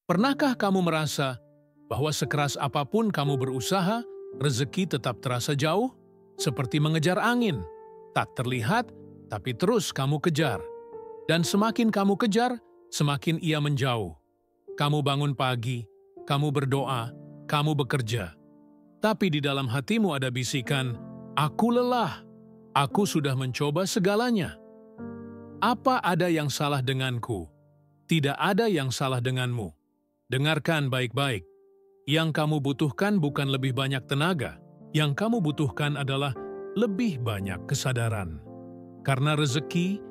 Pernahkah kamu merasa bahwa sekeras apapun kamu berusaha, rezeki tetap terasa jauh? Seperti mengejar angin, tak terlihat, tapi terus kamu kejar. Dan semakin kamu kejar, semakin ia menjauh. Kamu bangun pagi, kamu berdoa, kamu bekerja. Tapi di dalam hatimu ada bisikan, "Aku lelah, aku sudah mencoba segalanya. Apa ada yang salah denganku? Tidak ada yang salah denganmu." Dengarkan baik-baik. Yang kamu butuhkan bukan lebih banyak tenaga. Yang kamu butuhkan adalah lebih banyak kesadaran. Karena rezeki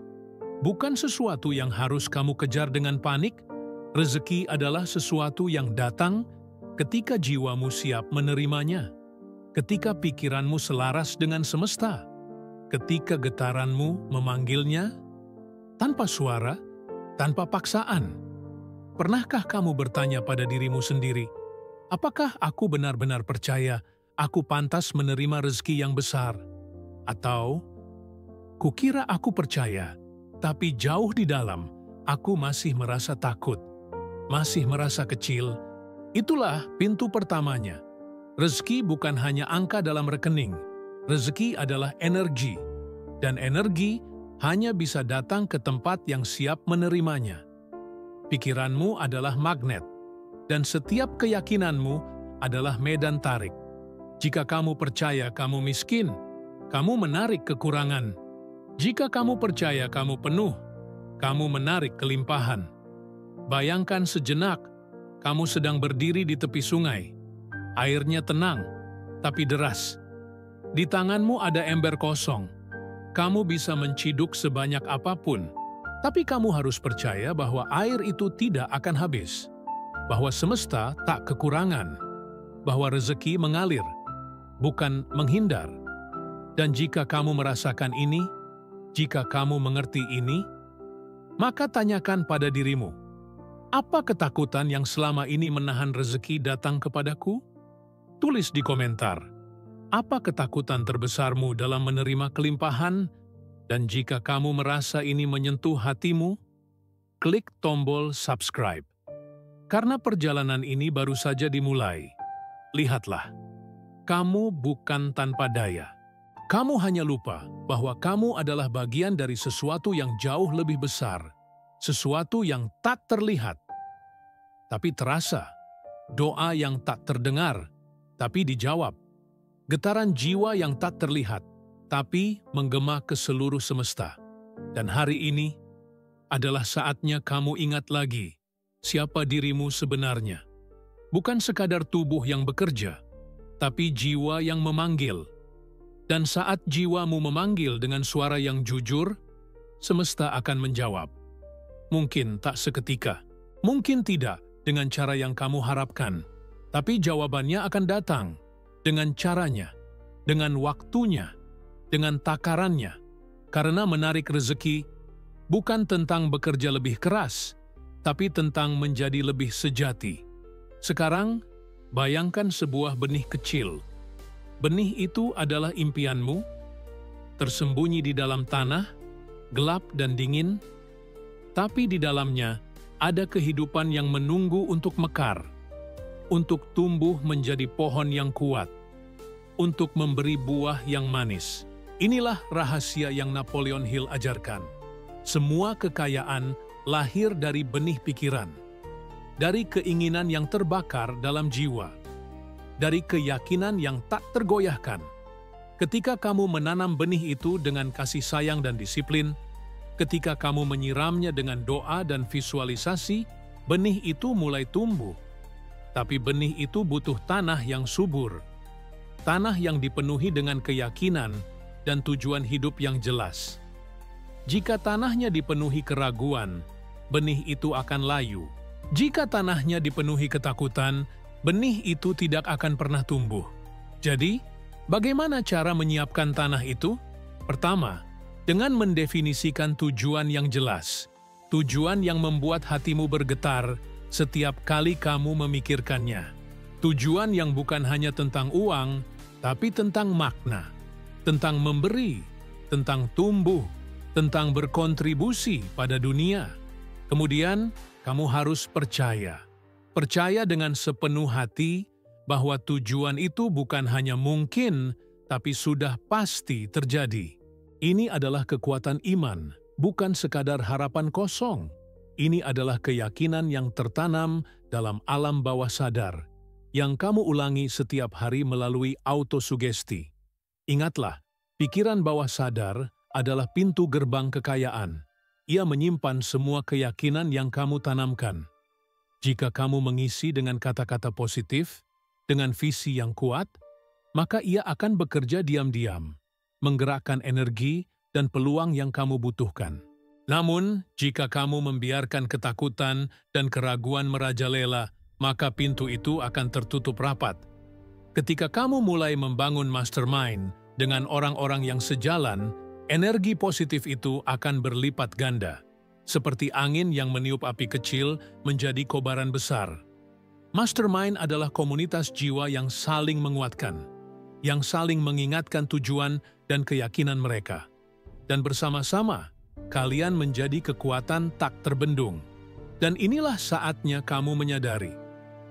bukan sesuatu yang harus kamu kejar dengan panik. Rezeki adalah sesuatu yang datang ketika jiwamu siap menerimanya. Ketika pikiranmu selaras dengan semesta. Ketika getaranmu memanggilnya tanpa suara, tanpa paksaan. Pernahkah kamu bertanya pada dirimu sendiri, apakah aku benar-benar percaya aku pantas menerima rezeki yang besar? Atau, kukira aku percaya, tapi jauh di dalam aku masih merasa takut, masih merasa kecil. Itulah pintu pertamanya. Rezeki bukan hanya angka dalam rekening. Rezeki adalah energi, dan energi hanya bisa datang ke tempat yang siap menerimanya. Pikiranmu adalah magnet, dan setiap keyakinanmu adalah medan tarik. Jika kamu percaya kamu miskin, kamu menarik kekurangan. Jika kamu percaya kamu penuh, kamu menarik kelimpahan. Bayangkan sejenak, kamu sedang berdiri di tepi sungai. Airnya tenang, tapi deras. Di tanganmu ada ember kosong. Kamu bisa menciduk sebanyak apapun, tapi kamu harus percaya bahwa air itu tidak akan habis, bahwa semesta tak kekurangan, bahwa rezeki mengalir, bukan menghindar. Dan jika kamu merasakan ini, jika kamu mengerti ini, maka tanyakan pada dirimu, apa ketakutan yang selama ini menahan rezeki datang kepadaku? Tulis di komentar, apa ketakutan terbesarmu dalam menerima kelimpahan? Dan jika kamu merasa ini menyentuh hatimu, klik tombol subscribe. Karena perjalanan ini baru saja dimulai. Lihatlah, kamu bukan tanpa daya. Kamu hanya lupa bahwa kamu adalah bagian dari sesuatu yang jauh lebih besar, sesuatu yang tak terlihat, tapi terasa, doa yang tak terdengar, tapi dijawab, getaran jiwa yang tak terlihat, tapi menggema ke seluruh semesta. Dan hari ini adalah saatnya kamu ingat lagi siapa dirimu sebenarnya. Bukan sekadar tubuh yang bekerja, tapi jiwa yang memanggil. Dan saat jiwamu memanggil dengan suara yang jujur, semesta akan menjawab. Mungkin tak seketika, mungkin tidak dengan cara yang kamu harapkan, tapi jawabannya akan datang dengan caranya, dengan waktunya, dengan takarannya, karena menarik rezeki bukan tentang bekerja lebih keras, tapi tentang menjadi lebih sejati. Sekarang, bayangkan sebuah benih kecil. Benih itu adalah impianmu, tersembunyi di dalam tanah, gelap dan dingin, tapi di dalamnya ada kehidupan yang menunggu untuk mekar, untuk tumbuh menjadi pohon yang kuat, untuk memberi buah yang manis. Inilah rahasia yang Napoleon Hill ajarkan. Semua kekayaan lahir dari benih pikiran, dari keinginan yang terbakar dalam jiwa, dari keyakinan yang tak tergoyahkan. Ketika kamu menanam benih itu dengan kasih sayang dan disiplin, ketika kamu menyiramnya dengan doa dan visualisasi, benih itu mulai tumbuh. Tapi benih itu butuh tanah yang subur, tanah yang dipenuhi dengan keyakinan dan tujuan hidup yang jelas. Jika tanahnya dipenuhi keraguan, benih itu akan layu. Jika tanahnya dipenuhi ketakutan, benih itu tidak akan pernah tumbuh. Jadi, bagaimana cara menyiapkan tanah itu? Pertama, dengan mendefinisikan tujuan yang jelas. Tujuan yang membuat hatimu bergetar setiap kali kamu memikirkannya. Tujuan yang bukan hanya tentang uang, tapi tentang makna, tentang memberi, tentang tumbuh, tentang berkontribusi pada dunia. Kemudian, kamu harus percaya Percaya dengan sepenuh hati bahwa tujuan itu bukan hanya mungkin, tapi sudah pasti terjadi. Ini adalah kekuatan iman, bukan sekadar harapan kosong. Ini adalah keyakinan yang tertanam dalam alam bawah sadar, yang kamu ulangi setiap hari melalui autosugesti. Ingatlah, pikiran bawah sadar adalah pintu gerbang kekayaan. Ia menyimpan semua keyakinan yang kamu tanamkan. Jika kamu mengisi dengan kata-kata positif, dengan visi yang kuat, maka ia akan bekerja diam-diam, menggerakkan energi dan peluang yang kamu butuhkan. Namun, jika kamu membiarkan ketakutan dan keraguan merajalela, maka pintu itu akan tertutup rapat. Ketika kamu mulai membangun mastermind dengan orang-orang yang sejalan, energi positif itu akan berlipat ganda, seperti angin yang meniup api kecil menjadi kobaran besar. Mastermind adalah komunitas jiwa yang saling menguatkan, yang saling mengingatkan tujuan dan keyakinan mereka. Dan bersama-sama, kalian menjadi kekuatan tak terbendung. Dan inilah saatnya kamu menyadari.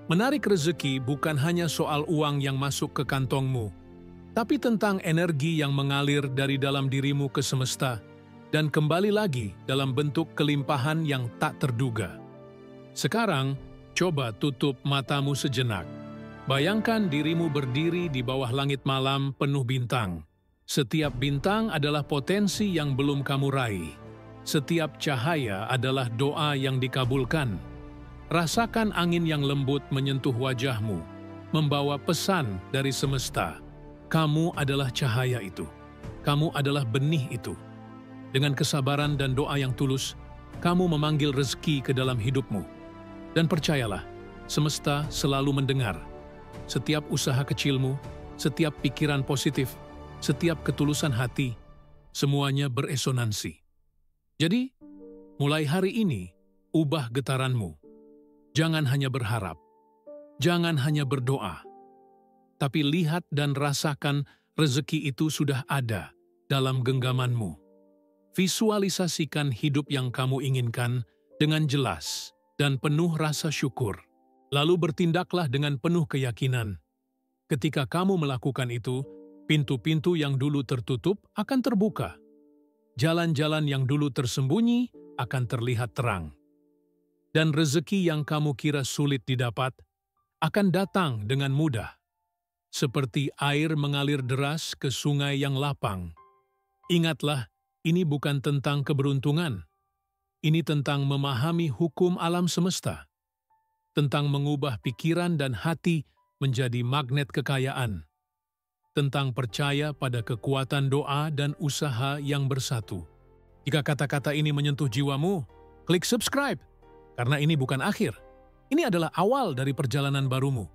Menarik rezeki bukan hanya soal uang yang masuk ke kantongmu, tapi tentang energi yang mengalir dari dalam dirimu ke semesta dan kembali lagi dalam bentuk kelimpahan yang tak terduga. Sekarang, coba tutup matamu sejenak. Bayangkan dirimu berdiri di bawah langit malam penuh bintang. Setiap bintang adalah potensi yang belum kamu raih. Setiap cahaya adalah doa yang dikabulkan. Rasakan angin yang lembut menyentuh wajahmu, membawa pesan dari semesta. Kamu adalah cahaya itu. Kamu adalah benih itu. Dengan kesabaran dan doa yang tulus, kamu memanggil rezeki ke dalam hidupmu. Dan percayalah, semesta selalu mendengar. Setiap usaha kecilmu, setiap pikiran positif, setiap ketulusan hati, semuanya beresonansi. Jadi, mulai hari ini, ubah getaranmu. Jangan hanya berharap, jangan hanya berdoa, tapi lihat dan rasakan rezeki itu sudah ada dalam genggamanmu. Visualisasikan hidup yang kamu inginkan dengan jelas dan penuh rasa syukur. Lalu bertindaklah dengan penuh keyakinan. Ketika kamu melakukan itu, pintu-pintu yang dulu tertutup akan terbuka. Jalan-jalan yang dulu tersembunyi akan terlihat terang. Dan rezeki yang kamu kira sulit didapat akan datang dengan mudah. Seperti air mengalir deras ke sungai yang lapang. Ingatlah, ini bukan tentang keberuntungan. Ini tentang memahami hukum alam semesta. Tentang mengubah pikiran dan hati menjadi magnet kekayaan. Tentang percaya pada kekuatan doa dan usaha yang bersatu. Jika kata-kata ini menyentuh jiwamu, klik subscribe. Karena ini bukan akhir. Ini adalah awal dari perjalanan barumu.